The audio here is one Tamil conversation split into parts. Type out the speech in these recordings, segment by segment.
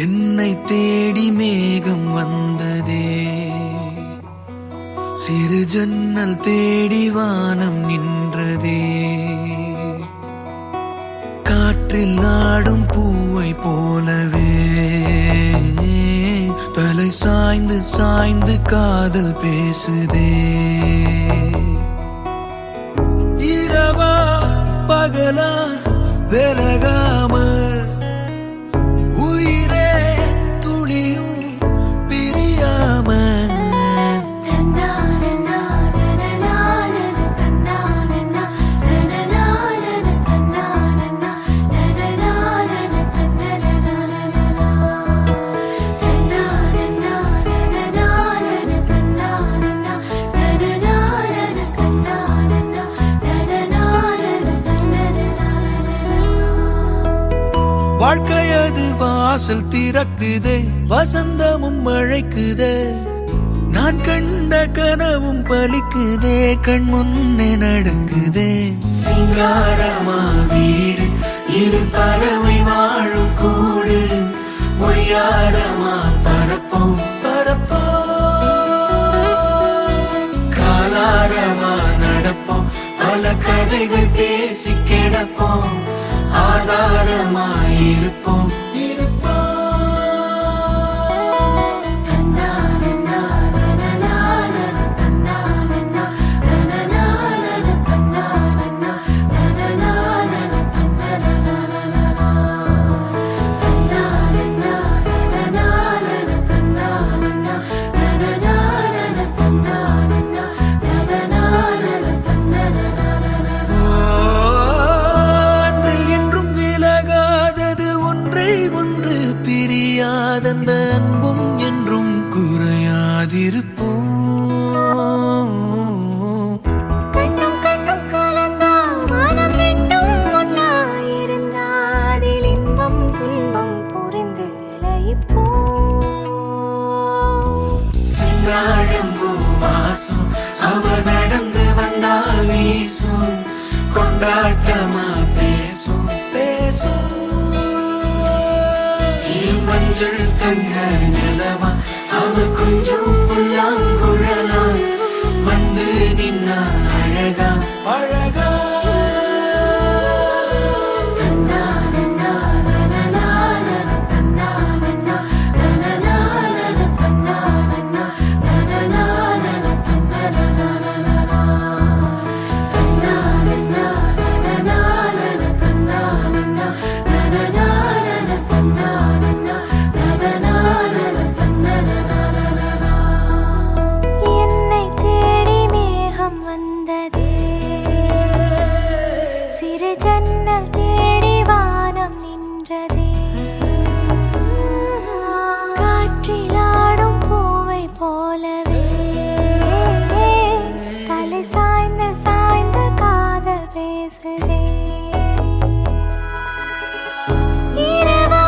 என்னை தேடி மேகம் வந்ததே, சிறு ஜன்னல் தேடி வானம் நின்றதே. காற்றில் ஆடும் பூவை போலவே தலை சாய்ந்து சாய்ந்து காதல் பேசுதே. இரவா பகலா விலகாம உயிரே துளியும் பிரியாம வாழ்க்கையது வாசல் திறக்குதே, வசந்தமும் அழைக்குதே. நான் கண்ட கனவும் பலிக்குதே, கண் முன்னே நடக்குதே. சிங்காரமா வீடு, இரு பறவை வாழும் கூடு. ஒய்யாரமா பரப்போம் பரப்போம், காலாரமா நடப்போம். பல கதைகள் பேசி கிடப்போம், ஆதாரமாயிருப்போம் இருப்போம். பிரியாதந்த அன்பும் என்றும் குறையாதிருப்போம். கண்ணும் கண்ணும் கலந்தா மனம் ரெண்டும் ஒன்னாயிருந்தாதில் இன்பம் துன்பம் புரிந்து லயிப்போம். சிங்காழம்பூ வாசம் அவ நடந்து வந்தால் வீசும், கொண்டாட்டமா பேசும் பேசும். மஞ்சள் தங்க நிலவா அவ கொஞ்சம் புல்லாங்குழலா வந்து நின்னா அழகா அழகா. ஜன்னல் தேடி வானம் நின்றதே, காற்றிலாடும் பூவை போலவே தலை சாய்ந்த சாய்ந்த காதல் பேசுதே. இரவா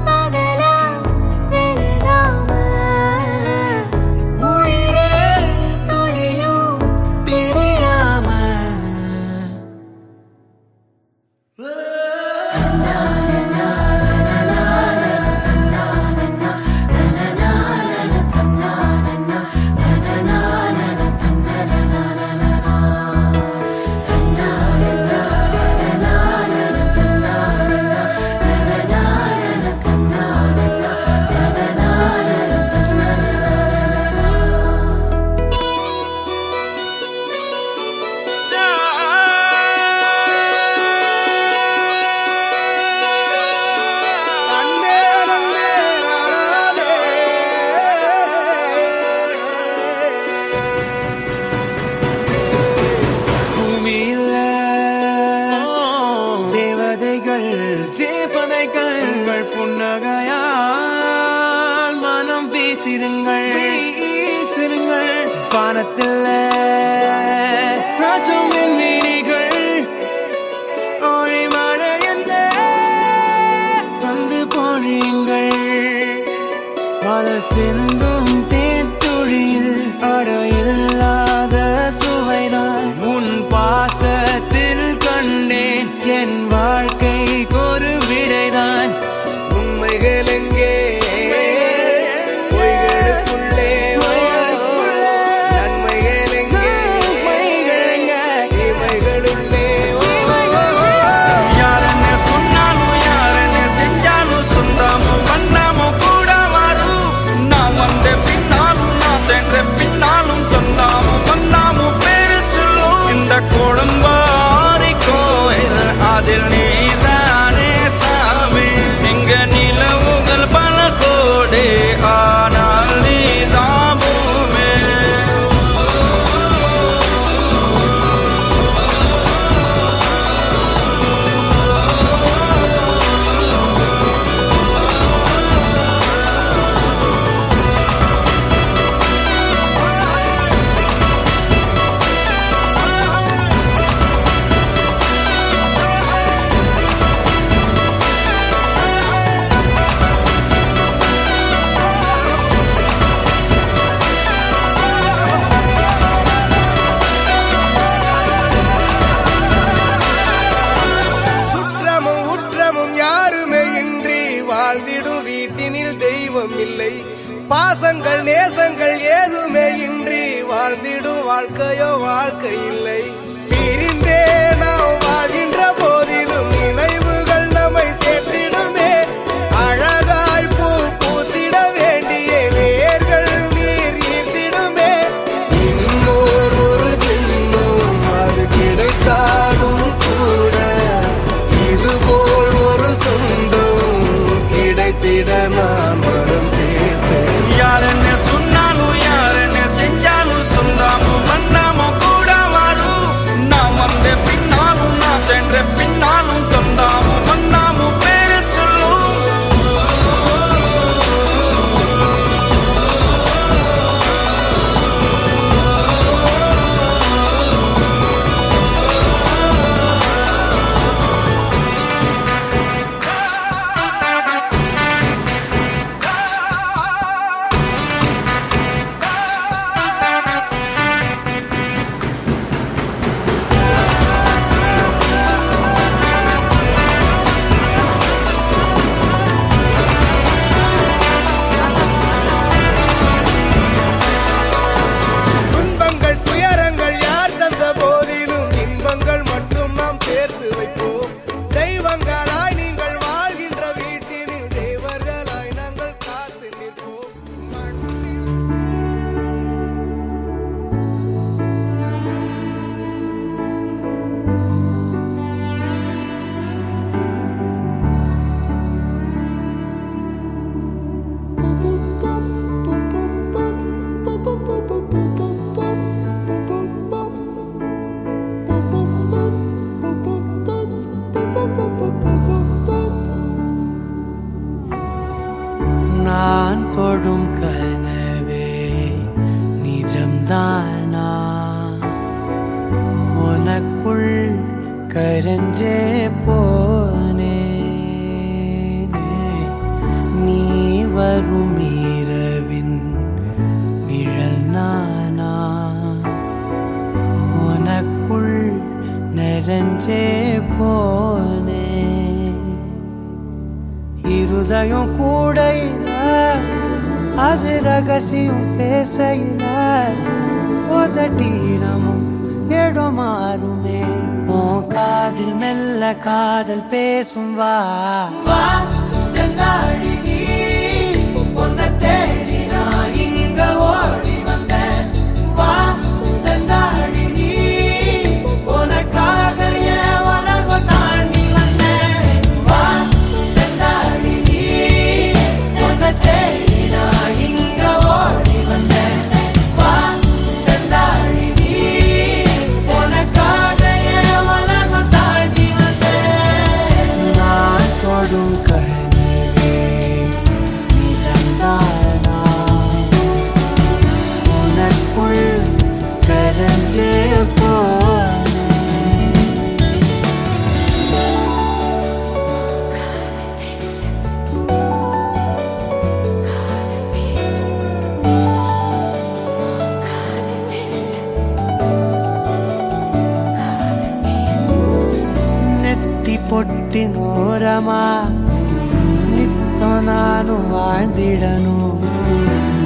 பகலா விலகாம உயிரே துளியும் பிரியாம. na na na குடும்பாரி கோயில் அதில் நீதானே சாமி இங்க நிலவுகள் பல கோடி ஆனால் நீதான் பூமி சுற்றமும் உற்றமும் யாருமே இன்றி வாழ்ந்திடும் வீட்டினில் தெய்வம் இல்லை பாசங்கள் நேசங்கள் ஏதுமே இன்றி வாழ்ந்திடும் வாழ்க்கையோ வாழ்க்கை இல்லை பிரிந்தே நாம் வாழ்கின்ற போதிலும் நினைவுகள் நம்மை சேர்த்திடுமே அழகாய் பூ பூத்திட வேண்டிய வேர்கள் நீர் ஈர்த்திடுமே இன்னோர் ஒரு ஜென்மம் அது கிடைத்தாலும் கூட இதுபோல் ஒரு சொந்தம் கிடைத்திட நான் வரம் தேர்ந்தேன் யாருன்னு சொன்னாலும் யாருன்னு செஞ்சாலும் சொந்தாமும் மன்னாமும் கூட வரும் நான் வந்த பின்னாலும் நான் சென்ற பின்னாலும் சொந்தாமும் மன்னாமும் பேரு சொல்லும் துன்பங்கள் துயரங்கள் யார் தந்த போதிலும் இன்பங்கள் மட்டும் நாம் சேர்த்து வைப்போம் தெய்வங்களாய் நீங்கள் வாழ்கின்ற வீட்டினில் தேவர்களாய் நாங்கள் காத்து நிற்போம் நான் தொடும் கனவே நிஜம்தானா உனக்குள் கரஞ்சே போனே நீ வரும் இரவின் நிழல் நானா உனக்குள் நிறைஞ்சே போனே இருதயம் கூடையில அது ரகசியம் பேசையில உதட்டீரமும் இடம் மாறுமே உன் காதில் மெல்ல காதல் பேசும் வா வா செந்தாழி நீ பொன்ன தேடி நான் இங்க ஓடி வந்தேன் வா செந்தாழி நீ உனக்காக என் உலகம் தாண்டி வந்தேன் வா செந்தாழி நீ பொன்ன தேடி நான் இங்க ஓடி வந்தேன் வா செந்தாழி நீ உனக்காக என் உலகம் தாண்டி வந்தேன் நான் தொடும் கனவே நிஜம்தானா உனக்குள் கரஞ்சே போனே ನೆತ್ತಿ ಪೊಟ್ಟಿನೋರಮ ನಿತ್ತ ನಾನು வாழ்ந்திடನು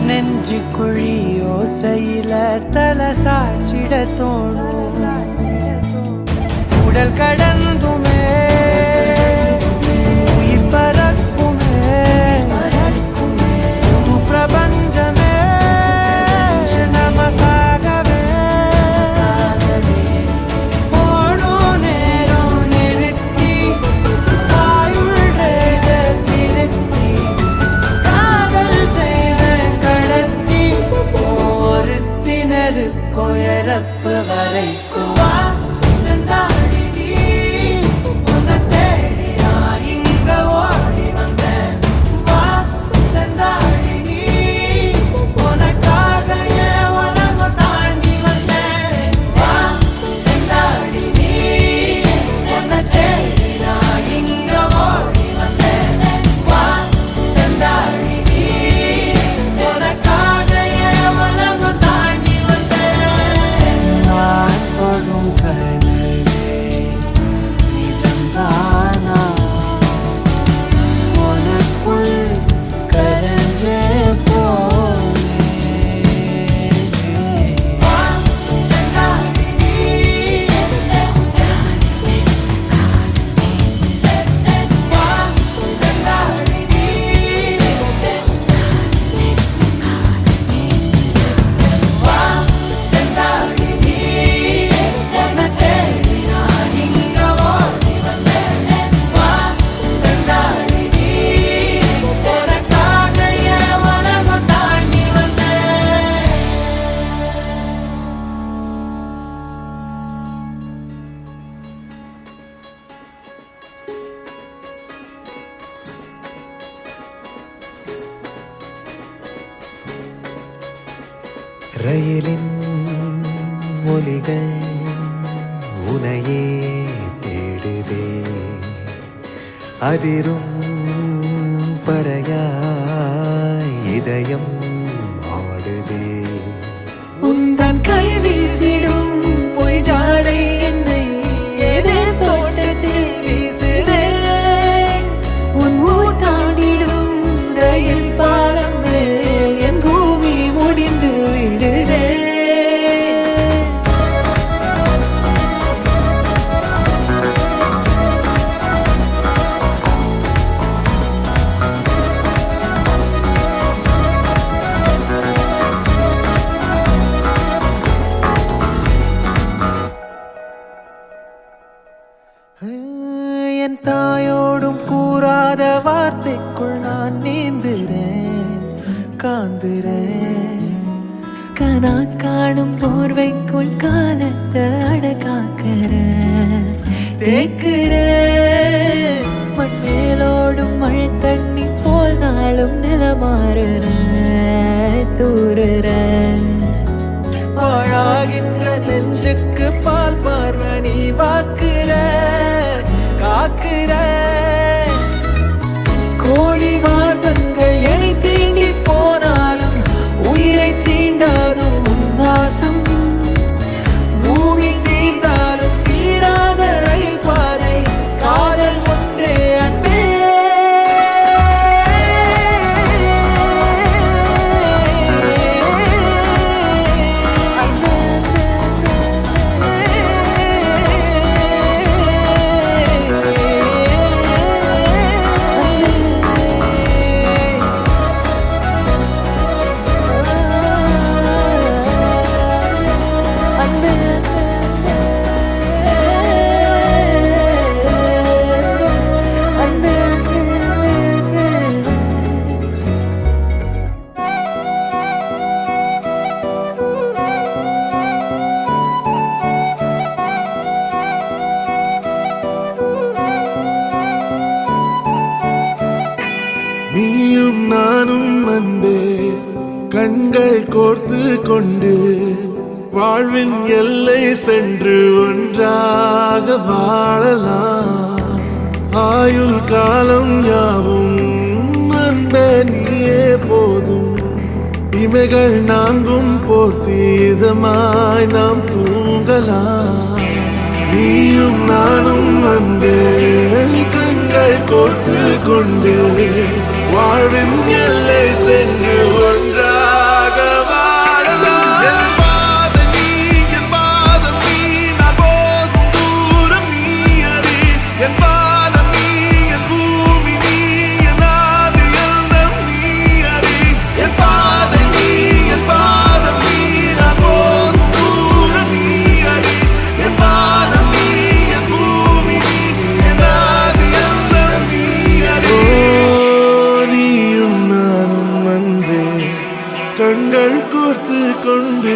நெஞ்சு குழி ஓசையில தலை சாச்சிட தோணும் உடல் கடந்துமே உயிர் பறக்குமே புது பிரபஞ்சமே நமக்காகவே ஓ நிழலே நிஜம்தானா உனக்குள் கரைஞ்சே ரயிலின் ஒலிகள் உனையே தேடுதே அதிரும் பறையாய் இதயம் ஆடுதே உந்தன் கை வீசிடும் பொய் ஜாடை என்னை ஏதே தோட்டத்தில் வீசுதே உன் ஊர் தாண்டிடும் ரயில் பாலம் மேல் என் பூமி முடிந்து விடுதே என் தாயோடும் கூறாத வார்த்தைக்குள் நான் நீந்துறேன் காந்துறேன் கனா காணும் போர்வைக்குள் காலத்தை அடக்காக்கிற தேக்குற மண்மேலோடும் மழை தண்ணி போல் நாளும் நிலமாறுற தூறுற பாழாகின்ற நெஞ்சுக்கு பால் பார்வனி வாக்குற காக்குற கோடி வாசங்கள் என்னை தீண்டி போனாலும் உயிரை தீண்டாதும் உன் வாசம் பூமி தீர்ந்தாலும் தீராத ரயில் பாதை காதல் ஒன்றே அன்பே நீயும் நானும் அன்பே கண்கள் கோர்த்து கொண்டு வாழ்வின் எல்லை சென்று ஒன்றாக வாழலாம் ஆயுள் காலம் யாவும் அன்பே நீயே போதும் இமைகள் நான்கும் போர்த்தி இதமாய் நாம் தூங்கலாம் நீயும் நானும் அன்பே கண்கள் கோர்த்து கொண்டு வாழ்வின் எல்லை சென்று ஒன்றாக வாழலாம் என் பாதம் நீ என் பாதம் நீ நான் போகும் தூரம் நீ அறி என் பாதம் நீ என் பூமி நீ என் ஆதி எல்லாம் நீ அறி என் பாதம் நீ என் பாதம் நீ நான் போகும் தூரம் நீ அறி என் பாதம் நீ என் பூமி நீ என் ஆதி எல்லாம் நீ அறி நீயும் நானும் வந்தே கண்கள் கோர்த்து கொண்டு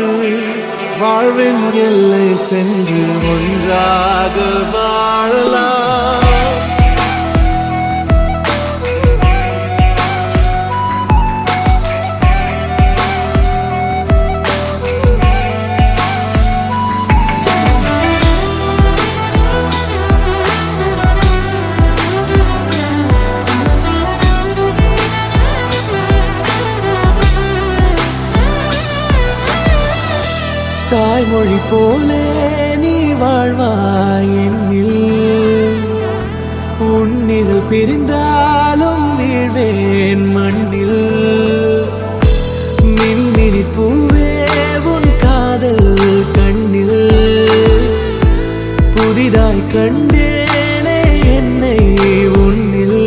வாழ்வின் எல்லை சென்று ஒன்றாக வாழலாம் தாய்மொழி போலே நீ வாழ வாழ்வாய் என்னில் உன்னில் பிரிந்தாலும் வீழ்வேன் மண்ணில் மின்மினி பூவே உன் காதல் கண்ணில் புதிதாய் கண்டேனே என்னை உன்னில்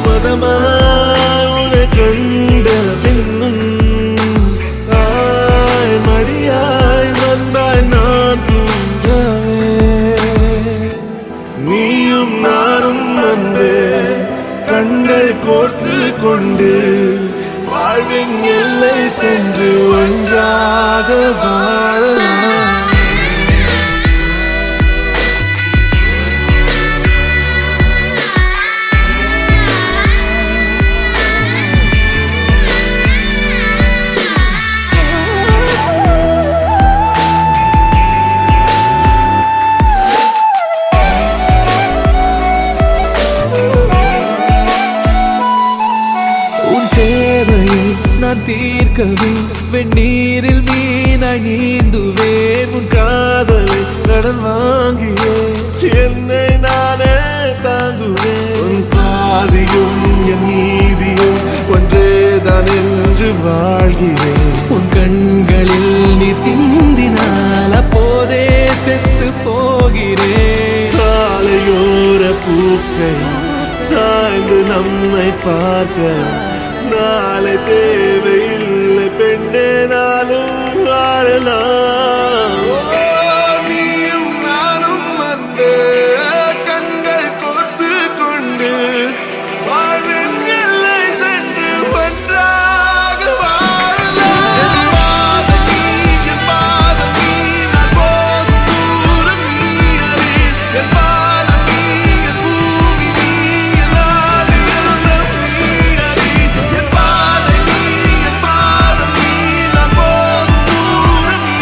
மதமாய் கண்ட பின்னும் மடியாய் வந்தாய் நான் தூங்கவே நீயும் நானும் வந்து கண்கள் கோர்த்து கொண்டு வாழ்வின் எல்லை சென்று ஒன்றாக வாழலாம். நான் தீர்க்கவே வெந்நீரில் மீனாய் நீந்துவேன் உன் காதலை கடன் வாங்கியே என்னை நானே தாங்குவேன் உன் பாதியும் என் நீதியும் ஒன்றேதான் என்று வாழ்கிறேன் உன் கண்களில் நீர் சிந்தினால் அப்போதே செத்து போகிறேன் சாலையோர பூக்கள் சாய்ந்து நம்மை பார்க்க நாளை தேவையில்லை பெண்ணே நாளும் வாழலாம். நீயும் நானும் வந்து கண்கள் கோர்த்து கொண்டு வாழ்வின் எல்லை சென்று ஒன்றாக வாழலாம். என் பாதம் நீ நான் போகும் தூரம் நீ அறி. என் பாதம் நீ என் பூமி நீ என் ஆதி எல்லாம் நீ அறி. என் பாதை நீ என் பாதம் நீ நான் போகும் தூரம் நீ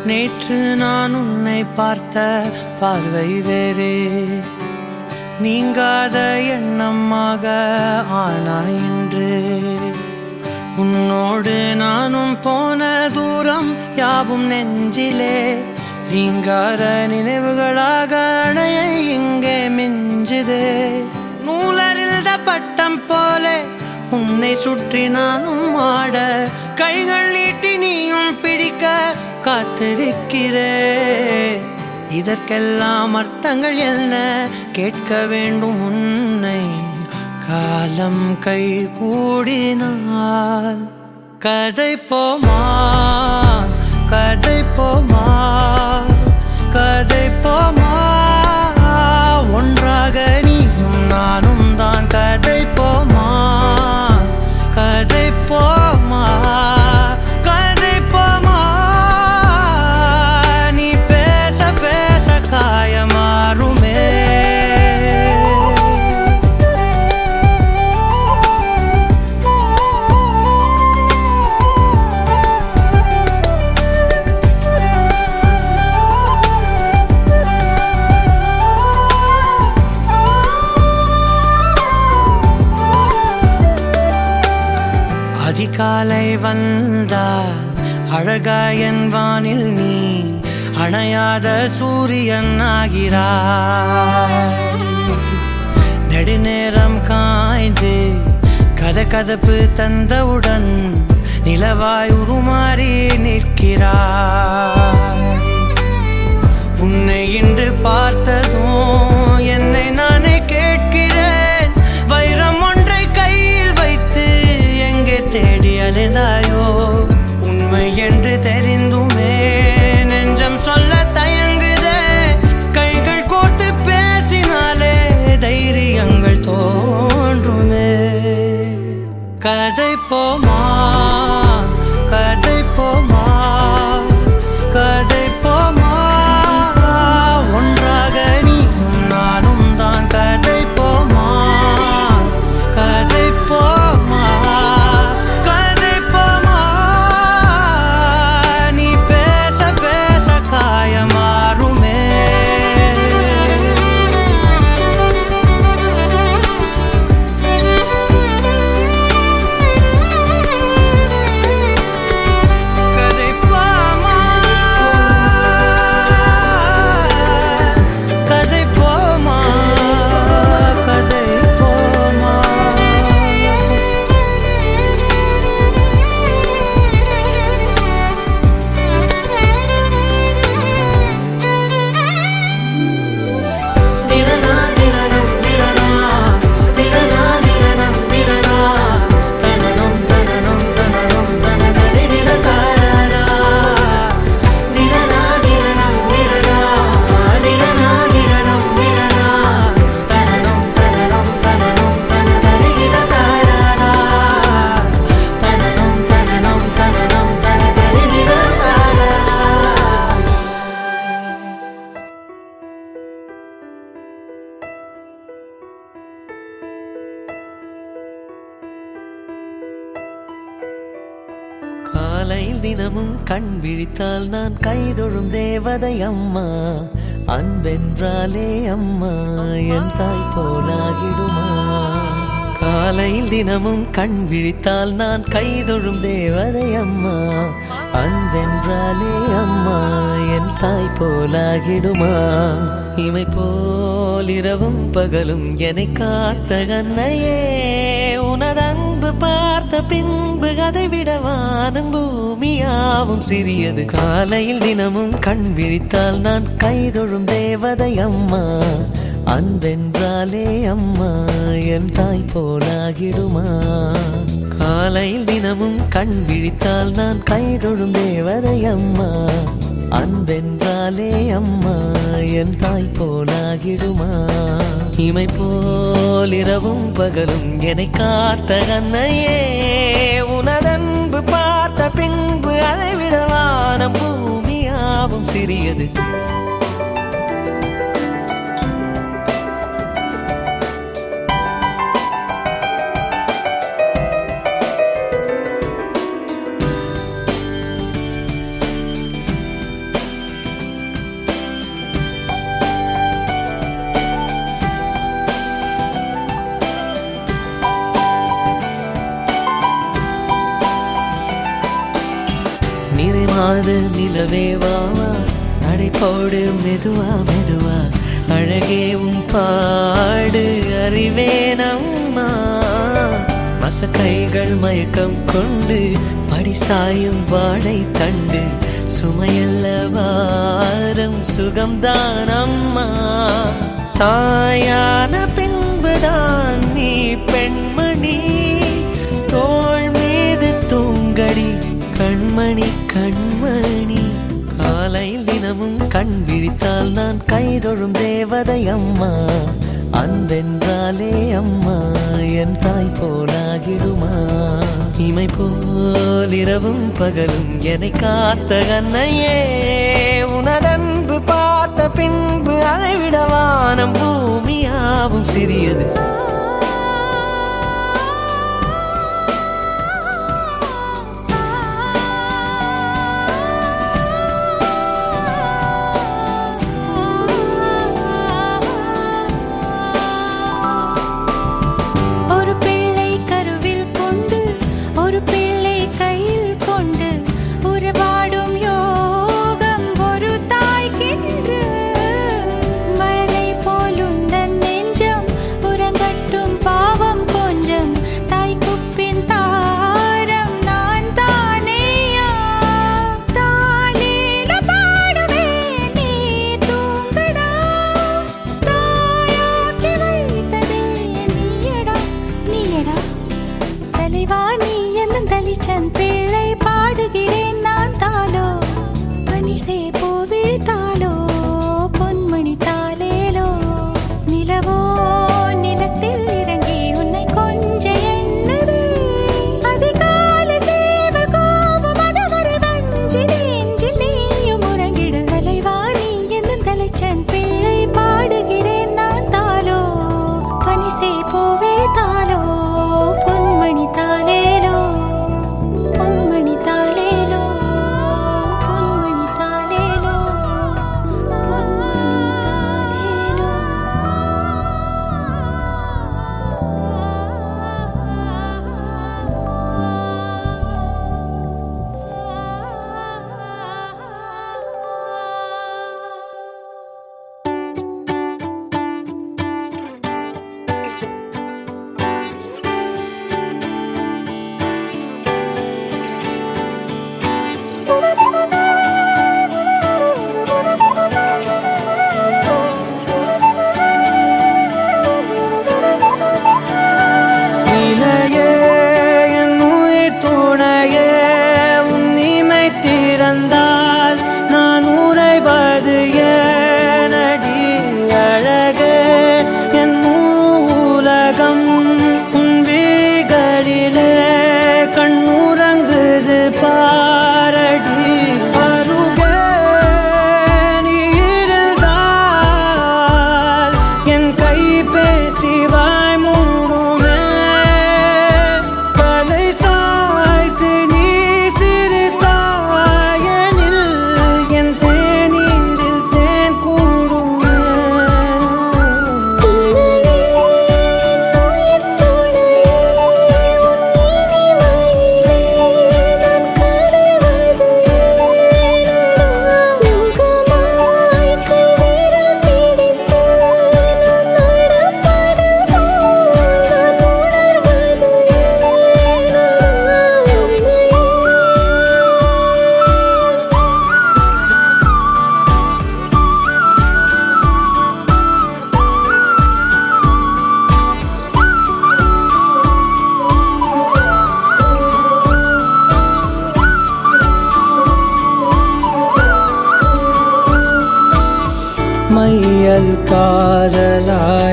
நேற்று நான் உன்னை பார்த்த பார்வை வேறே, நீங்காத எண்ணமாக ஆனாய் இன்று. உன்னோடு நானும் போன தூரம் யாவும் நெஞ்சிலே ரீங்கார நினைவுகளாக அணைய இங்கே மிஞ்சுதே. நூலறிந்த பட்டம் போல உன்னை சுற்றி நானும் ஆட, கைகள் நீட்டி நீயும் பிடிக்க காத்திருக்கிறே. இதற்கெல்லாம் அர்த்தங்கள் என்ன கேட்க வேண்டும் உன்னை. காலம் கை கூடினால் கதை போமா, கதை போமா, கதை போமா. ஒன்றாக நீயும் நானும் தான் கதை போமா, கதை போமா, கதை போமா. நீ பேச பேச காயமாறுமே. அதிகாலை வந்தால் அழகாயன் வானில் நீ அணையாத சூரியன் ஆகிறாய். நெடுநேரம் காய்ந்து கதகதப்பு தந்தவுடன் நிலவாய் உருமாறி நிற்கிறாய். உன்னை இன்று பார்த்ததும் என்னை நானே கேட்கிறேன். வைரம் ஒன்றை கையில் வைத்து எங்கே தேடி அலைந்தாயோ. உண்மை என்று தெரிந்துமே நெஞ்சம் சொல்ல தயங்குதே. கைகள் கோர்த்து பேசினாலே தைரியங்கள் தோன்றுமே. கதை போமா, கதை போமா, கதை போமா. ஒன்றாக நீயும் நானும் தான் கதை போமா, கதை போமா, கதை போமா. நீ பேச பேச காயமாறுமே. கதை போமா, கதை போமா, கதை போமா. காலையில் தினமும் கண் விழித்தால் நான் கைதொழும் தேவதை அம்மா. அன்பென்றாலே அம்மா என் தாய் போலாகிடுமா. காலையில் தினமும் கண் விழித்தால் நான் கைதொழும் தேவதை அம்மா. அன்பென்றாலே அம்மா என் தாய் போலாகிடுமா. இமை போல் இரவும் பகலும் என்னை காத்த கண்ணையே உனதன்பு பார்த்த பின்பு அதை விட வானம் பூமியாவும் சிறியது. காலையில் தினமும் கண் விழித்தால் நான் கைதொழும் தேவதை அம்மா. அன்பென்றாலே அம்மா என் தாய் போலாகிடுமா? காலையில் தினமும் கண் விழித்தால் நான் கைதொழும் தேவதை அம்மா. அன்பென்றாலே அம்மா என் தாய் போலாகிடுமா? இமை போல் இரவும் பகலும் என்னை காத்த கண்ணையே, உனதன்பு பார்த்த பின்பு அதை விட வானம் பூமியாவும் சிறியது. நிறைமாது நிலவே வாவா, நடைபோடு மெதுவா மெதுவா, அழகே உன் பாடு அறிவேனம்மா. மசக்கைகள் மயக்கம் கொண்டு படிசாயும் வாழை தண்டு, சுமையல்ல வாரம் சுகம்தான் அம்மா. தாயான பின்புதான் நீ பெண்மணி, தோள் மீது தூங்கடி கண்மணி கண்மணி. காலையில் தினமும் கண் விழித்தால் நான் கைதொழும் தேவதை அம்மா. அன்பென்றாலே அம்மா என் தாய் போலாகிடுமா? இமை போல் இரவும் பகலும் என்னை காத்த கண்ணையே, உனதன்பு பார்த்த பின்பு அதை விட வானம் பூமியாவும் சிறியது. உறங்கட்டும்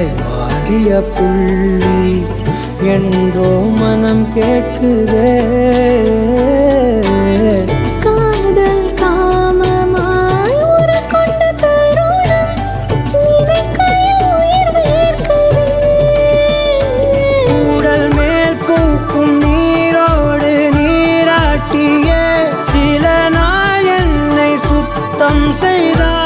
கல்லாய் மாறிய புள்ளி என்றோ மனம் கேட்குதே. காதல் காமமாய் உருக்கொண்ட தருணம் நினைக்கையில் உயிர் வேர்க்குதே. உடல் மேல் பூக்கும் நீரோடு நீராட்டிய சில நாள் என்னை சுத்தம் செய்தார்.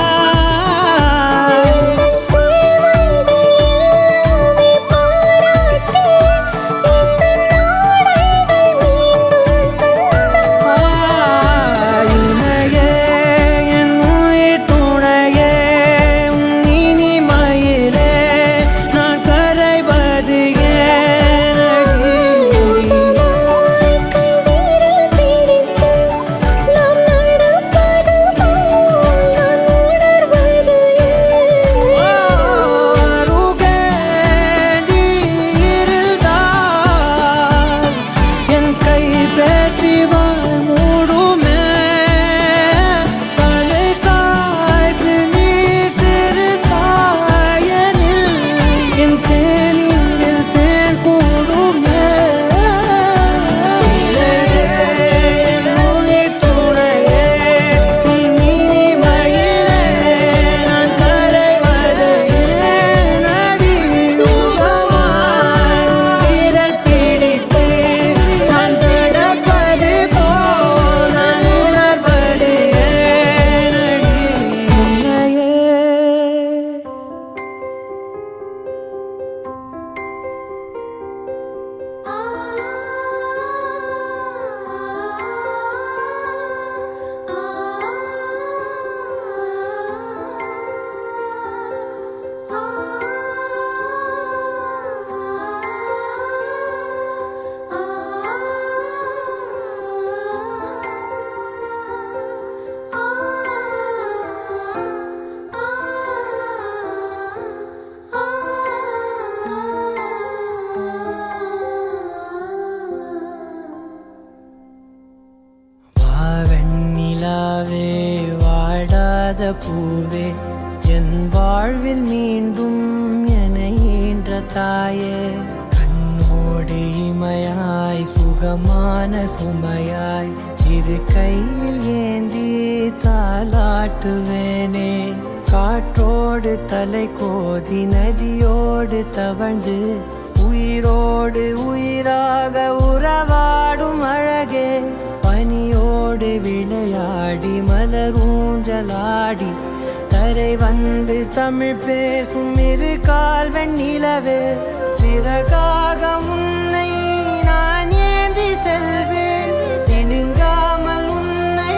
வெண்ணிலாவே வாடாத பூவே என் வாழ்வில் மீண்டும் என ஈன்ற தாயே. கண்ணோடு இமையாய் சுகமான சுமையாய் இரு கையில் ஏந்தி தாலாட்டுவேனே. காற்றோடு தலை கோதி நதியோடு தவழ்ந்து உயிரோடு உயிராக உறவாடும் அழகே. பனியோடு விளையாடி மலரூஞ்சலாடி தரை வந்து தமிழ் பேசும் இரு கால் வெண்ணிலவே. சிறகாக உன்னை நான் ஏந்தி செல்வேன், சினுங்காமல் உன்னை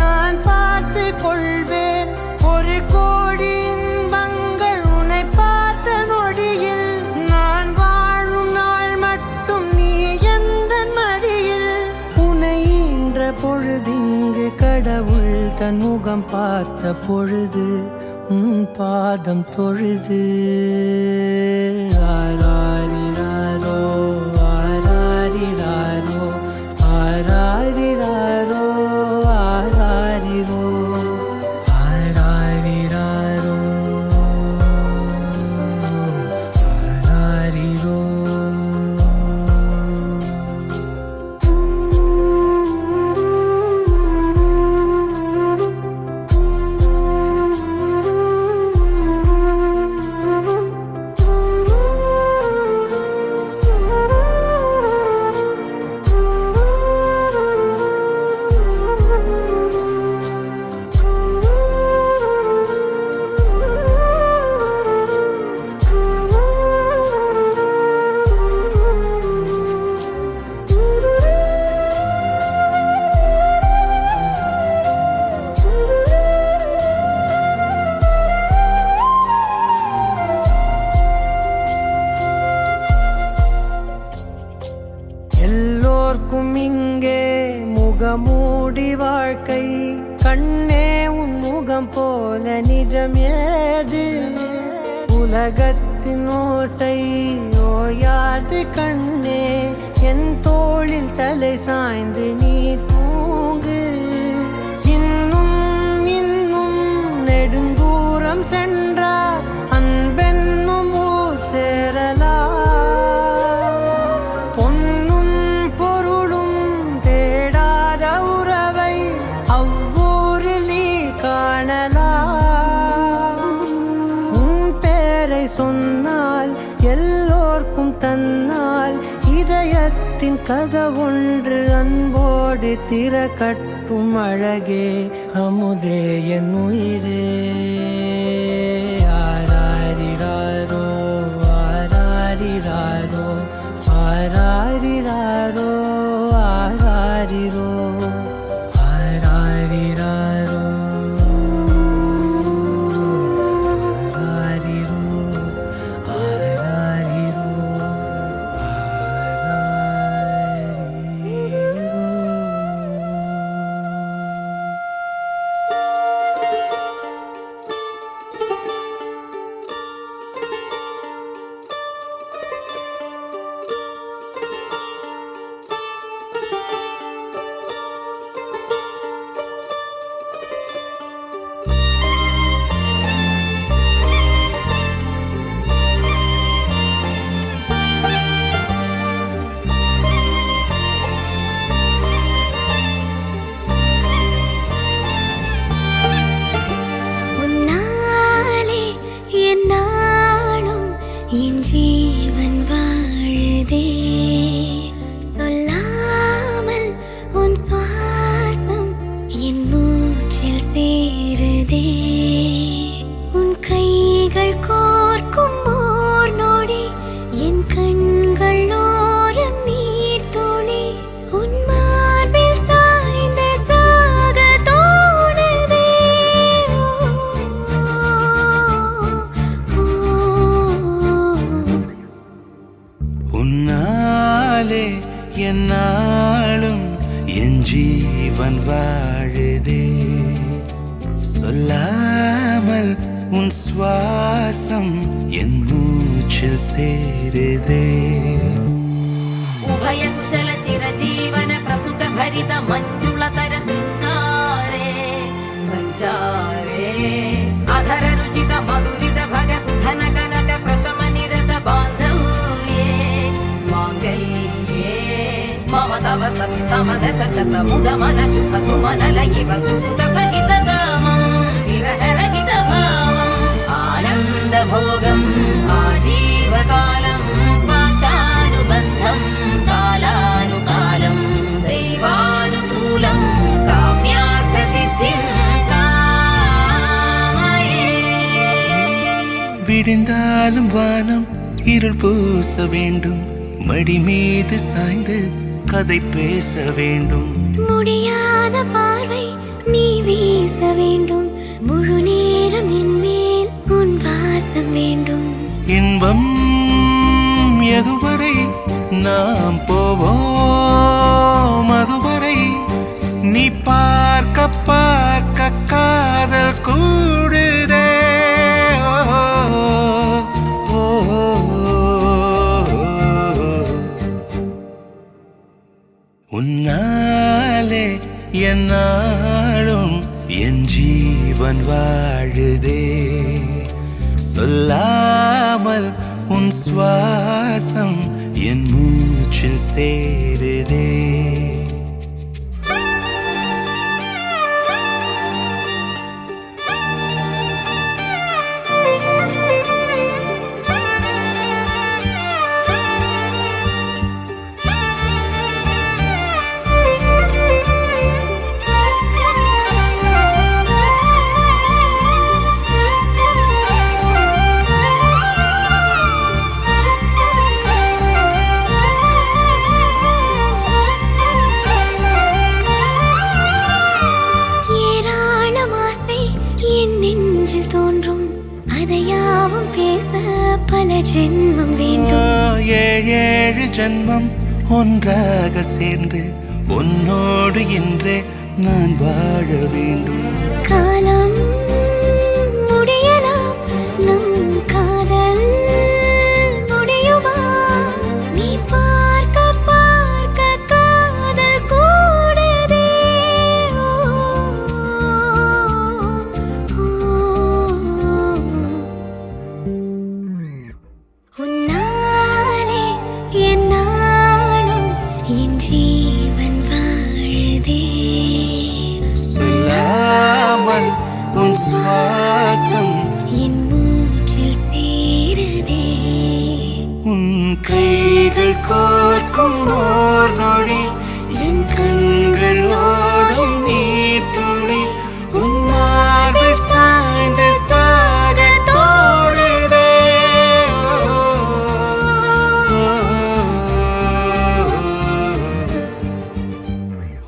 நான் பார்த்து கொள்வேன். ஒரு கோடி இன்பங்கள் உன்னை பார்த்த நொடியில் நான் வாழும் நாள் மட்டும் நீ எந்த மடியில். உன்னை ஈன்ற பொழுதிங்கு கடவுள் தன் முகம் பார்த்த பொழுது உன் பாதம் தொழுது. ஆராரிராரோ ஆராரிராரோ ஆராரிராரோ ஆராரிரோ ஆராரிராரோ ஆராரிரோ. எல்லோர்க்கும் இங்கே முகமூடி வாழ்க்கை. கண்ணே உன் முகம் போல நிஜம் ஏது? உலகத்தின் ஓசை ஓயாது கண்ணே. என் தோளில் தலை சாய்ந்து நீ தூங்கு. இன்னும் இன்னும் நெடுந்தூரம் சென்றார் அன்பென்னும் ஊர் தன்னால் இதயத்தின் கதவொன்று அன்போடு திறக்கட்டும் அழகே அமுதே என் உயிரே ஆராரிராரோ ஆராரிராரோ ஆராரிராரோ ஆராரிரோ ஆராரிராரோ உன்னாலே என் நாளும் என் ஜீவன் வாழுதே சொல்லாமல் உன் சுவாசம் என் மூச்சில் சேருதே உன் கைகள் கோர்க்கும் ஓர் நொடி என் கண்கள் ஓரம் நீர் துளி உன் மார்பில் சாய்ந்த சாக தோணுதே உன்னாலே என்னாலும் என் ஜீவன் வாழுதே சொல்லாமல் உன் சுவாசம் என் மூச்சில் சேருதே उभय कुशल चिरजीवन प्रसुख भरित मञ्जुलतर शृङ्गारे सञ्चारे अधर रुचित मधुरित भग सुधन कनक प्रशम निरत बान्धव्ये माङ्गल्ये मम तव सति समदश शत मुद मन शुभ सुमन लयिव सुसुत सहित गामं विरह रहित भावम् आनन्द भोगम् आजीवकालम् पाशानुबन्धम् कालानुकालं दैवानुकूलं काम्यार्थसिद्धिं कामये விடிந்தாலும் வானம் இருள் பூச வேண்டும் மடி மீது சாய்ந்து கதை பேச வேண்டும் முடியாத பார்வை நீ வீச வேண்டும் முழு நேரம் என் மேல் உன் வாசம் வேண்டும் இன்பம் எதுவரை நாம் போவோம் அதுவரை நீ பார்க்க பார்க்க காதல் கூடுதே ஓ, ஓ, உன்னாலே என்னாலும் என் ஜீவன் வாழுதே சொல்லாமல் உன் சுவாசம் என் மூச்சில் சேருதே ஏராளம் ஆசை என் நெஞ்சில் தோன்றும் அதையாவும் பேச பல ஜென்மம் வேண்டும் ஏழேழு ஜன்மம் ஒன்றாக சேர்ந்து உன்னோடு இன்றே நான் வாழ வேண்டும் காலம் முடியலாம் நம் காதல் முடியுமா நீ பார்க்க பார்க்க காதல் கூடுதே உன்னாலே என் நாளும் என் ஜீவன் வாழுதே சொல்லாமல் உன் சுவாசம் என் மூச்சில் சேருதே உன் கைகள் கோர்க்கும் ஓர் நொடி என் கண்கள் ஓடும் நீர் துளி உன் மார்பில் சாய்ந்து சாக தோடுதே.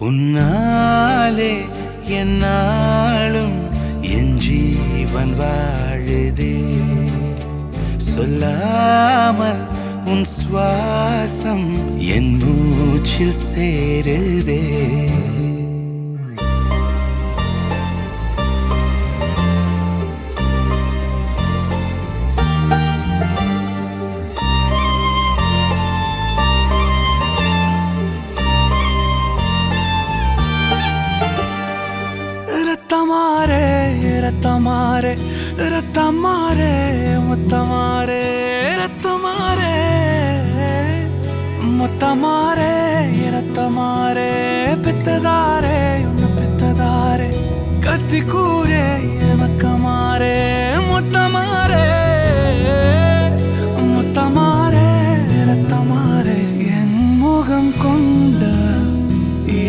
உன்னாலே என்னாலும் என் ஜீவன் வாழுதே. சொல்லாமல் உன் சுவாசம் என் மூச்சில் சேருதே. ரத்தமாரே ரத்தமாரே ரத்தமாரே முத்தமாரே ரத்தமாரே முத்தமாரே ரத்தமாரே பெத்ததாரே உன்னை பெத்ததாரே கத்தி கூரே மக்கமாரே முத்தமாரே முத்தமாரே ரத்தமாரே என் முகம் கொண்ட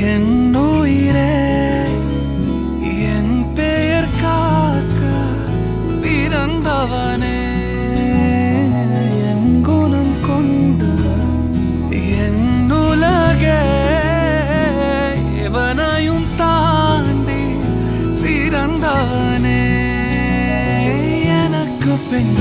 என் உயிரே என் பெயர் காக்க பிறந்தவனே என் குணம் கொண்ட என் உலகே எவனையும் தாண்டி சிறந்தவனே எனக்கு பெண்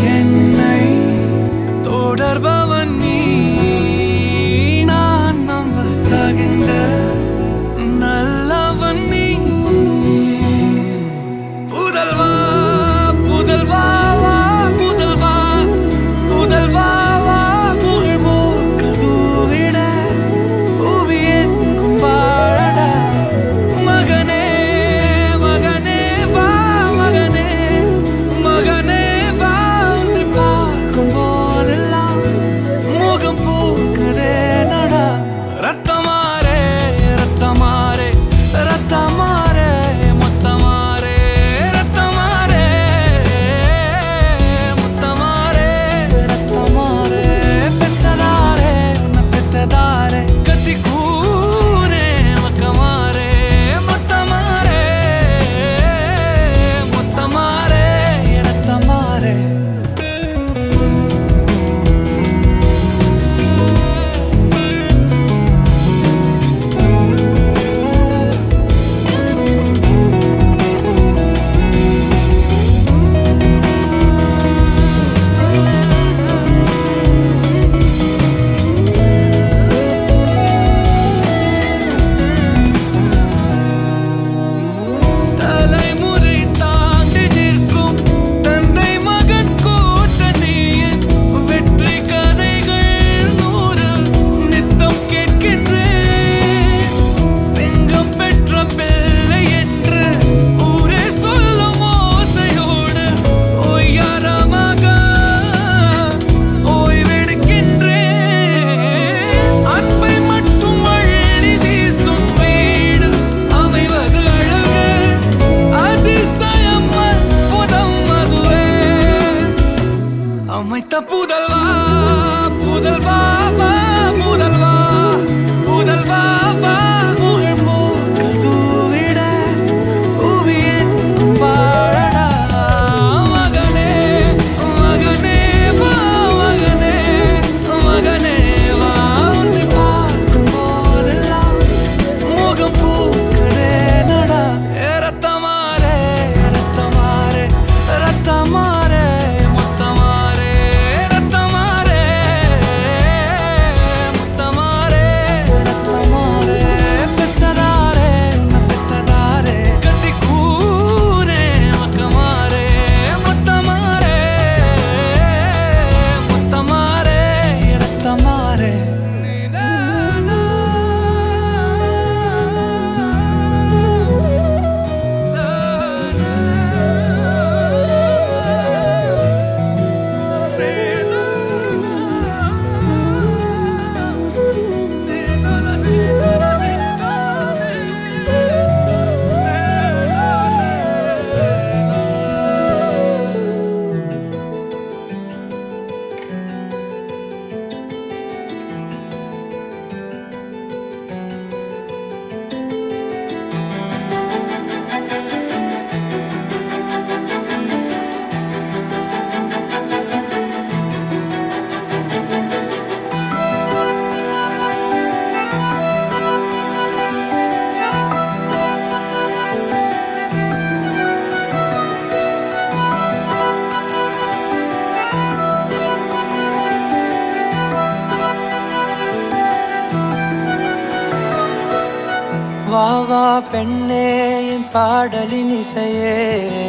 வா வா பெண்ணே என் பாடலின் இசையே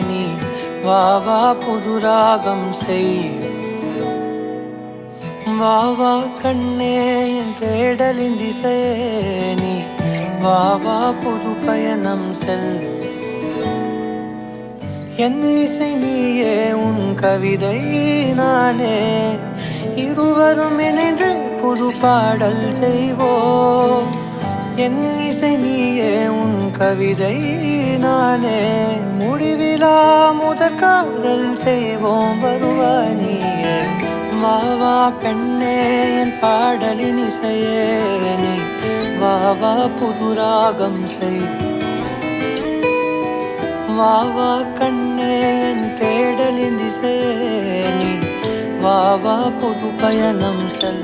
நீ வா வா புது ராகம் செய் வா வா கண்ணே என் தேடலின் திசையே நீ வா வா புது பயணம் செல் என் இசை நீயே உன் கவிதை நானே இருவரும் இணைந்து புது பாடல் செய்வோம் என் இசை நீயே உன் கவிதை நானே முடிவிலா முதற் காதல் செய்வோம் வருவாய் நீயே வா வா பெண்ணே என் பாடலின் இசையே நீ வா வா புது ராகம் செய் வா வா கண்ணே என் தேடலின் திசையே நீ வா வா புது பயணம் செல்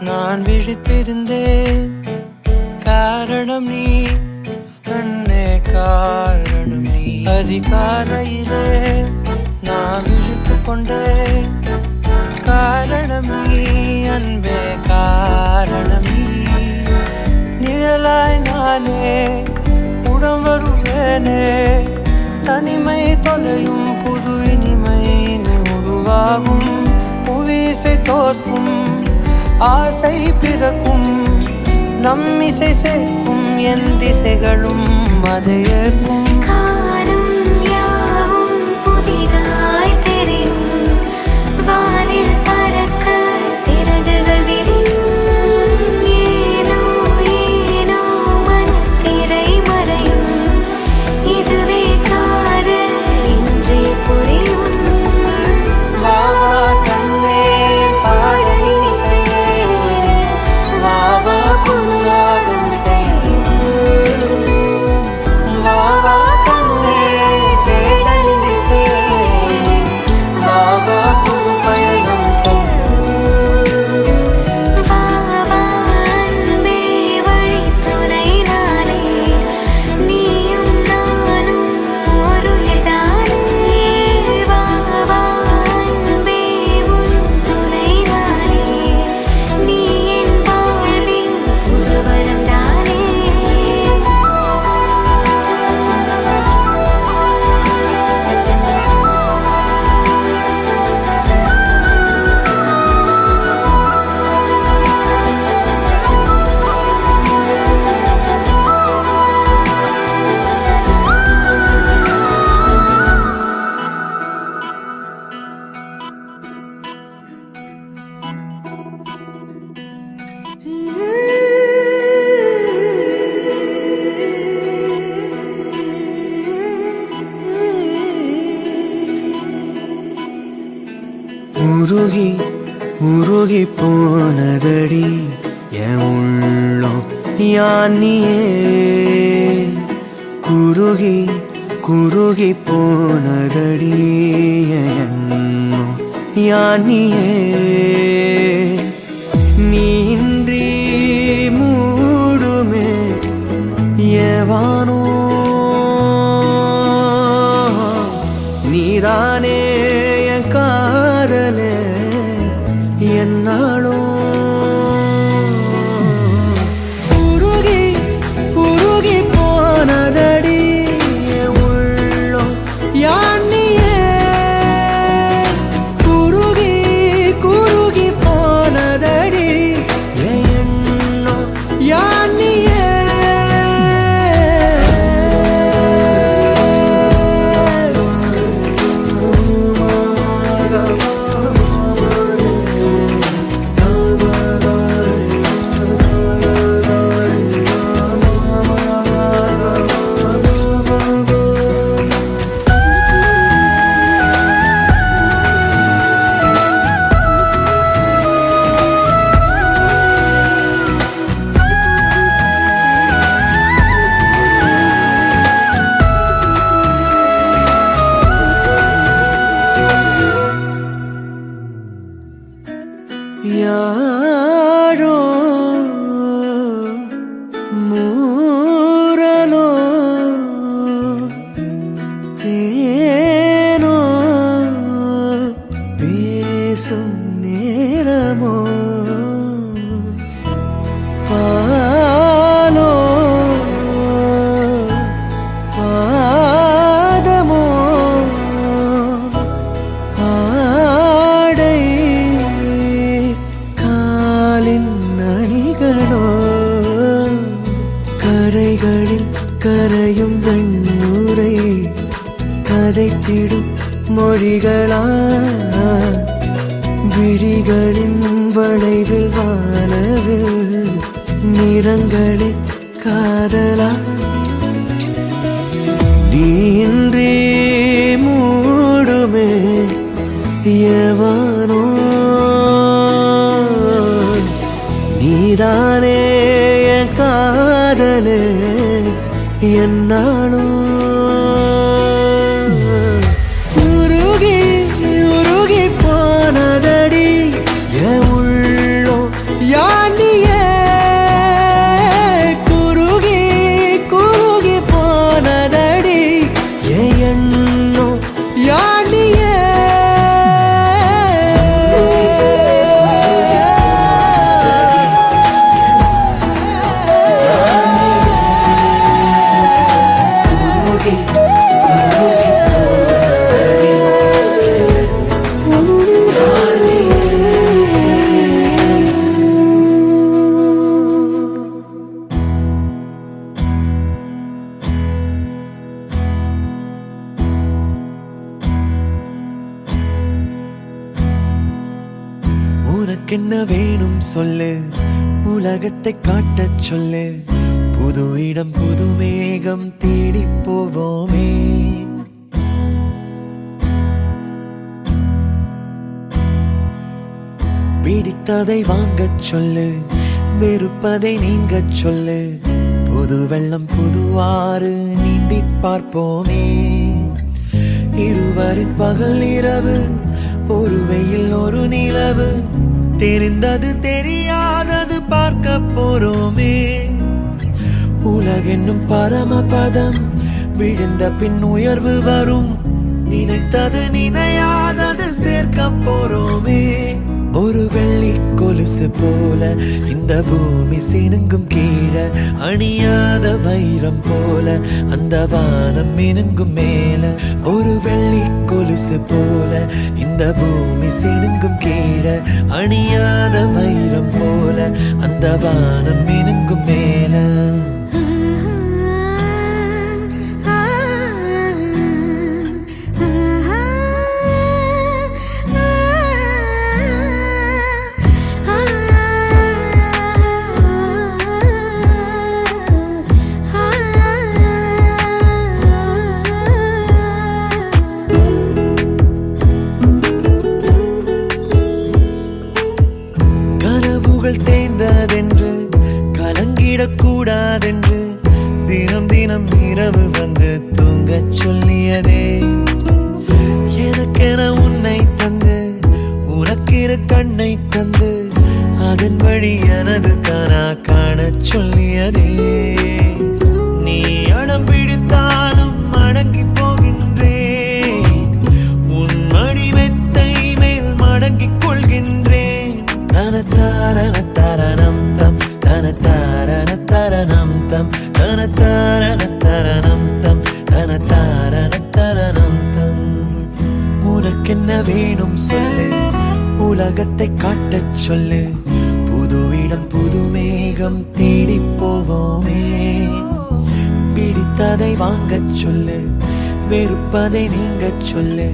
நான் விழித்திருந்தேன் காரணம் நீ கண்ணே காரணம் நீ அதிகாலையிலே நான் விழித்து கொண்டேன் காரணம் நீ அன்பே காரணம் நீ நிழலாய் நானே உடம் வருவேனே தனிமை தொலையும் புது இனிமை உருவாகும் புவிசை தோற்கும் ஆசை பிறக்கும் நம் இசை சேர்க்கும் என் திசைகளும் அதை ஏற்கும் காலம் யாவும் புதிதாய் தெரியும் வானில் பறக்க சிறகுகள் விரியும் ஏனோ ஏனோ மனத்திரை மறையும் இதுவே காதல் என்றே புரியும் வா கண்ணே பாடலின் இசையே வா வா புது ராகம் செய் வா வா கண்ணே தேடலின் திசையே வா வா புது பயணம் செய் வா வா அன்பே வழித்துணை நானே நீயும் நானும் ஒரு தானே வா வா அன்பே உன் துணை நானே நீ என் வாழ்வின் புதுவரம் தானே உருகி உருகி போனதடி என் உள்ளம் யானியே குருகி குருகி போனதடி என் எண்ணம் யானியே நீன்றி மூடுமே ஏவானோ நீதானே என் காதலே என்னாலும் கதைத்திடும் மொழிகளா விழிகளின் வளைவில் வானவில் நிறங்களே காதலா நீ இன்றி மூடுமே எவனோ நீதானே என் காதலே என்னானோ உருகி உருகி போனதடி என் உள்ளோ யானியே குருகி குருகி போனதடி என் எண்ணோ யானியே உனக்கென்ன வேணும் சொல்லு உலகத்தை காட்டச் சொல்லு புது இடம் புது மேகம் தேடி போவோமே பிடித்ததை வாங்கச் சொல்லு வெறுப்பதை நீங்கச் சொல்லு புது வெள்ளம் புது ஆறு நீந்தி பார்ப்போமே இருவரின் பகல் இரவு ஒரு வெயில் ஒரு நிலவு தெரிந்தது தெரியாதது பார்க்க போறோமே உலகென்னும் பரமபதம் விழுந்த பின் உயர்வு வரும் நினைத்தது நினையாதது சேர்க்க போறோமே ஒரு வெள்ளி கொலுசு போல இந்த பூமி சினுங்கும் கீழே அணியாத வைரம் போல அந்த வானம் மினுங்கும் மேல ஒரு வெள்ளி கொலுசு போல இந்த பூமி சினுங்கும் கீழே அணியாத வைரம் போல அந்த வானம் மினுங்கும் மேல தேய்ந்ததென்று கலங்கிடக்கூடாதென்று தினம் தினம் இரவு வந்து தூங்கச் சொல்லியதே எனக்கென உன்னை தந்து உனக்கிரு கண்ணை தந்து அதன் வழி எனது கனா காணச் சொல்லியதே நீ அடம் பிடித்தாலும் அடங்கி போகின்றேன் உன் மடி மெத்தை மேல் மடங்கிக் கொள்கின்றேன் தனத்தாரண தரணம் தம் தனத்தாரண தரணம் தம் தனத்தாரண தரணம் தம் தனத்தாரண தரணம் தம் உனக்கென்ன வேணும் சொல்லு உலகத்தை காட்டச் சொல்லு புது இடம் புது மேகம் தேடி போவோமே பிடித்ததை வாங்கச் சொல்லு வெறுப்பதை நீங்கச் சொல்லு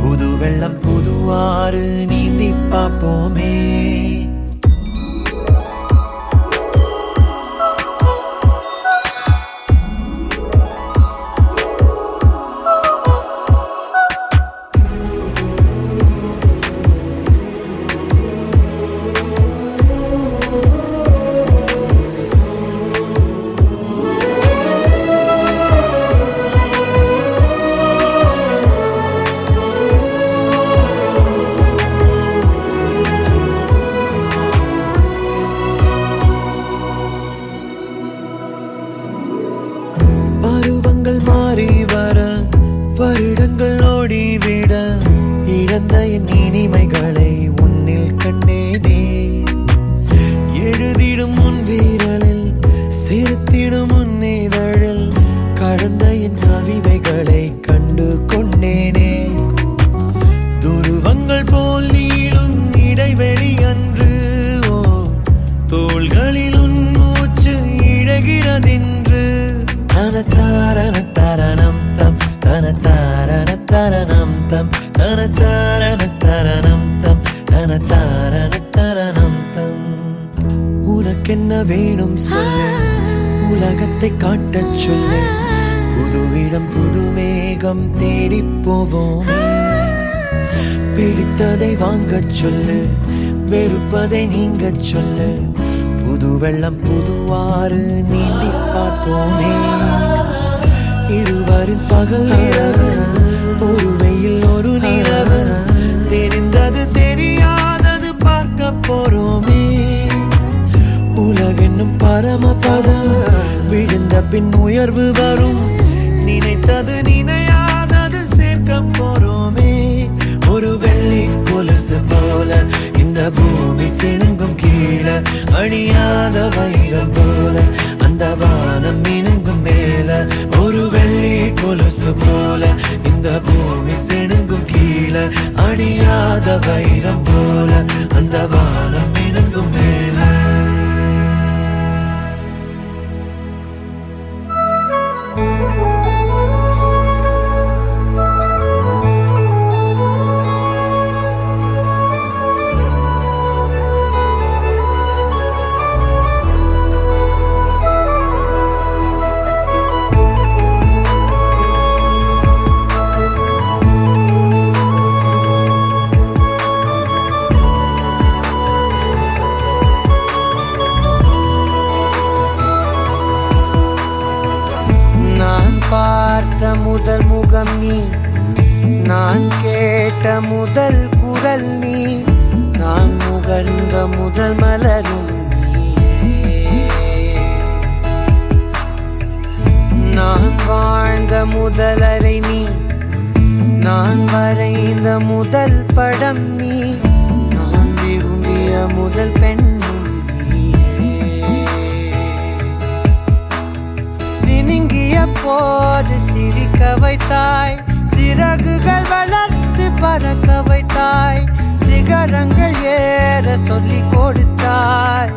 புது வெள்ளம் புது ஆறு நீந்தி பார்ப்போமே தரணம் தம் தன தாரண தரணம் தம் தன தாரண தரணம் தம். உனக்கென்ன வேணும் சொல்லு, உலகத்தை காட்டச் சொல்லு, புது இடம் புது மேகம் தேடி போவோம். பிடித்ததை வாங்கச் சொல்லு, வெறுப்பதை நீங்கச் சொல்லு, புது வெள்ளம் புதுவாறு நீந்தி பார்ப்போமே. இருவரின் பகல் இரவு, ஒரு வெயில் ஒரு நிலவு, தெரிந்தது தெரியாதது பார்க்க போறோமே. உலகென்னும் பரமபதம், விழுந்த பின் உயர்வு வரும், நினைத்தது நினையாதது சேர்க்க போறோமே. ஒரு வெள்ளி கொலுசு போல இந்த பூமி சிணுங்கும் கீழே, அணியாத வைரம் போல அந்த வானம் மினுங்கும் மேல. ஒரு வெள்ளி கொலுசு போல இந்த பூமி சிணுங்கும் கீழே, அணியாத வைரம் போல அந்த வானம் மினுங்கும் மேல. பார்த்த முதல் முகம் நீ, நான் கேட்ட முதல் குரல் நீ, நான் முகர்ந்த முதல் மலரும் நீயே. நான் வாழ்ந்த முதல் அறை நீ, நான் வரைந்த முதல் படம் நீ, நான் விரும்பிய முதல் பெண்ணும் நீயே. சினுங்கிய போது சிரிக்க வைத்தாய், சிறகுகள் வளர்த்து பறக்க வைத்தாய், சிகரங்கள் ஏற சொல்லி கொடுத்தாய்.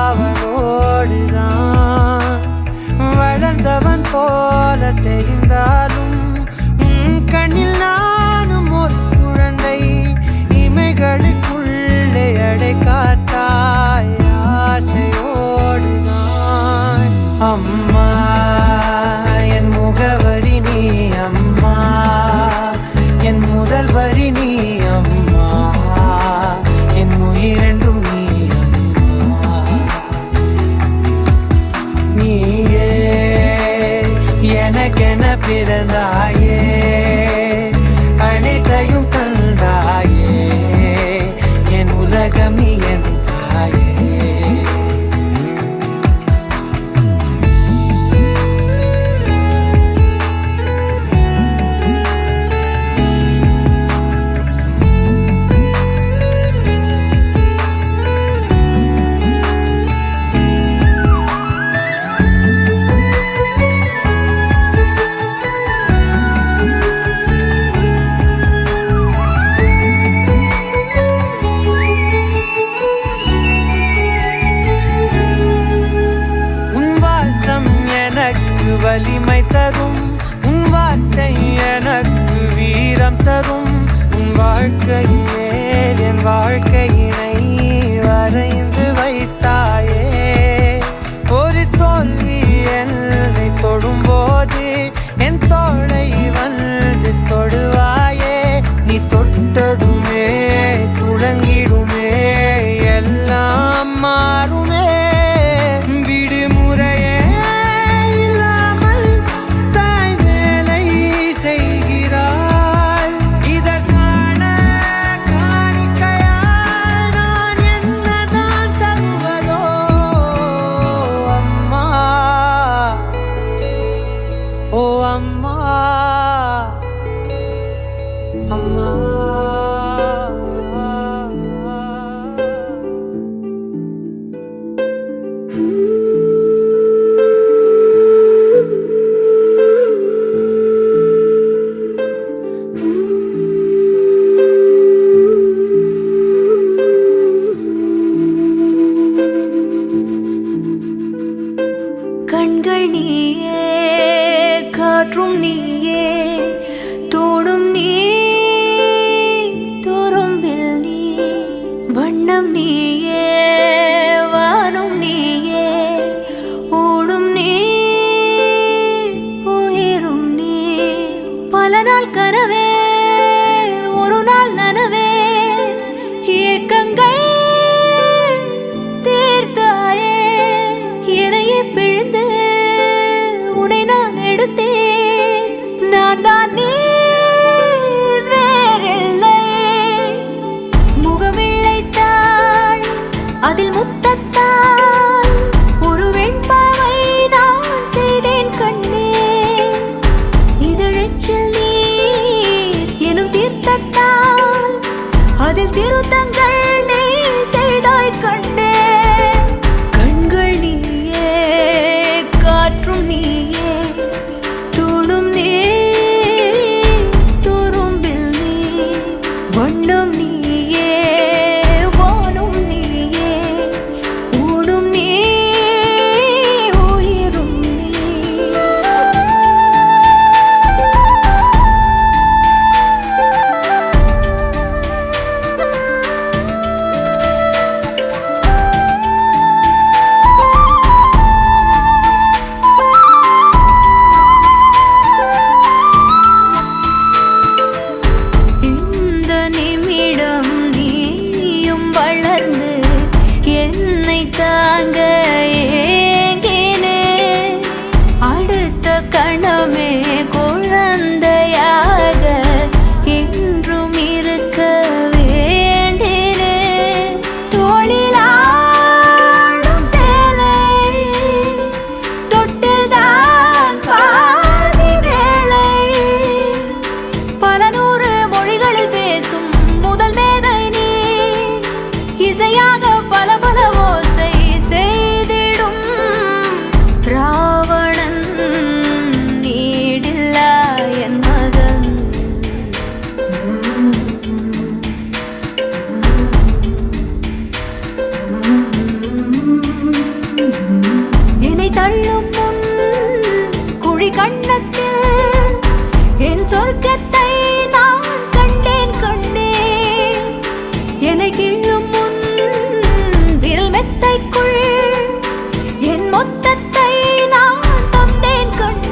அவனோடுதான் வளர்ந்தவன் போல தெரிந்தாலும் உன் கண்ணில் நானும் ஒரு குழந்தை, இமைகளுக்குள்ளே அடை காத்தாய். ஆசையோடுதான் அம்மா என் முகவரி நீ, அம்மா என் முதல் வரி நீ, அம்மா என் உயிரென்றும் நீ, அம்மா நீயே எனக்கென பிறந்தாயே, அனைத்தையும் தந்தாயே, என் உலகம் நீ என் தாயே. வலிமை தரும் உன் வார்த்தை எனக்கு வீரம் தரும், உன் வாழ்க்கை மேல் என் வாழ்க்கையினை வரைந்து வைத்தாயே. ஒரு தோல்வி என்னை தொடும்போது என் தோளை வந்து தொடுவாயே. நீ தொட்டதுமே துளங்கிடுமே, எல்லாம் மாறுமே. விடுமுறையே கண்கள் நீயே, காற்றும் நீயே, தோடும் அற்புதங்கள் நீ செய்தாய் கண்டே. கண்கள் நீயே, காற்றும் நீயே, தூணும் நீ, துரும்பில் நீ, வண்ணம் நீயே, வானும் நீயே, ஊடும் நீ, உயிரும் நீ. இந்த நிமிடம் நீயும் வளர்ந்து என்னை தாங்க ஏங்கினே. அடுத்த கணமே குழந்தையாக என்றும் இருக்க வேண்டினே. தோளிலாடும் சேலை தொட்டில்தான் பாதி வேளை. பல நூறு மொழிகளில் பேசும் முதல் மேதை நீ. இசையாக பல பல ஓசை செய்திடும் ராவணன் நீடில்லா என் மகன். என்னை தள்ளும் முன் குழி கண்ணத்தில் என் சொர்க்கத்தை நான் கண்டேன் கண்டேன். என்னை கிள்ளும் முன் விரல் மெத்தைக்குள் என் மொத்தத்தை நான் தந்தேன் கண்டேன்.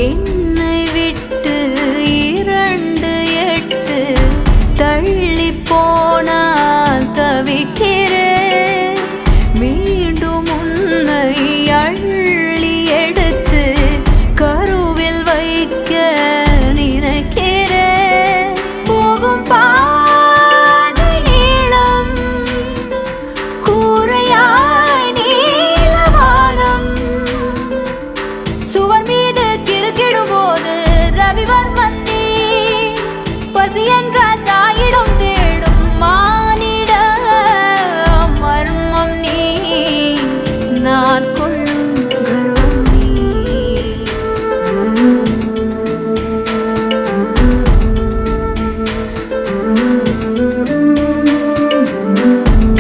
என்னை விட்டு 2 தள்ளி போனால் தவிக்கிறேன். மீண்டும் உன்னை அள்ளி எடுத்து கருவில் வைக்க நினைக்கிறேன். போகும் பாதை நீளம், கூரையாய் நீலவானம். சுவர் மீது கிறுக்கிடும் போது ரவிவர்மன் நீ. பசி என்ற தாயிடம் தேடும் மானிட மர்மம் நீ. நான் கொள்ளும் கர்வம் நீ.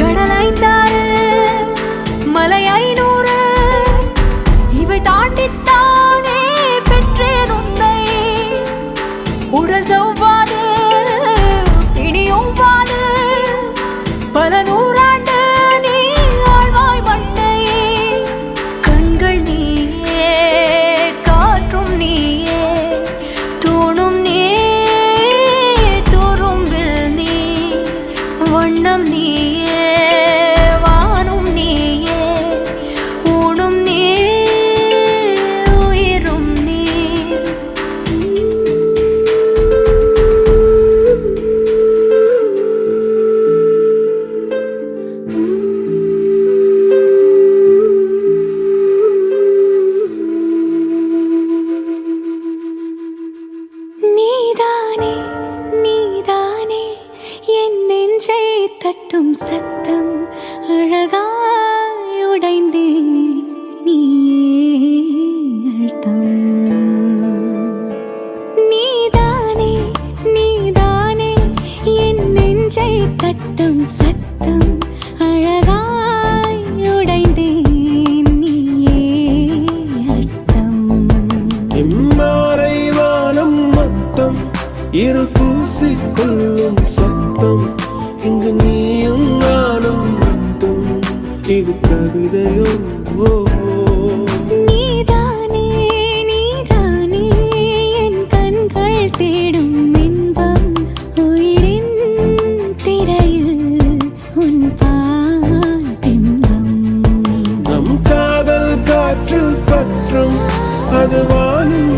கடல் 5 மலை 500 இவை தாண்டித்தானே பெற்றேன் உன்னை. உடல் செவ்வாது இனியொவ்வாது பல நூறாண்டு நீ ஆழ்வாய் மண்ணை. கண்கள் நீயே, காற்றும் நீயே, தூணும் நீ, துரும்பில் நீ, வண்ணம் நீயே, வானும் நீயே, ஊடும் நீ, உயிரும் நீ. நீதானே நீதானே என் நெஞ்சை தட்டும் சத்தம். அழகாய் உடைந்தேன் நீயே அழுத்தம். நீதானே நீதானே என் நெஞ்சை தட்டும் சத்தம். அழகாய் உடைந்தேன் நீயே அழுத்தம். இம்மாறை வானம் மொத்தம் இரு பூசிக்கொள்ளும் சத்தம். இங்கு நீயும் நானும் மட்டும், இது கவிதையோ? நீதானே நீதானே என் கண்கள் அது வானின்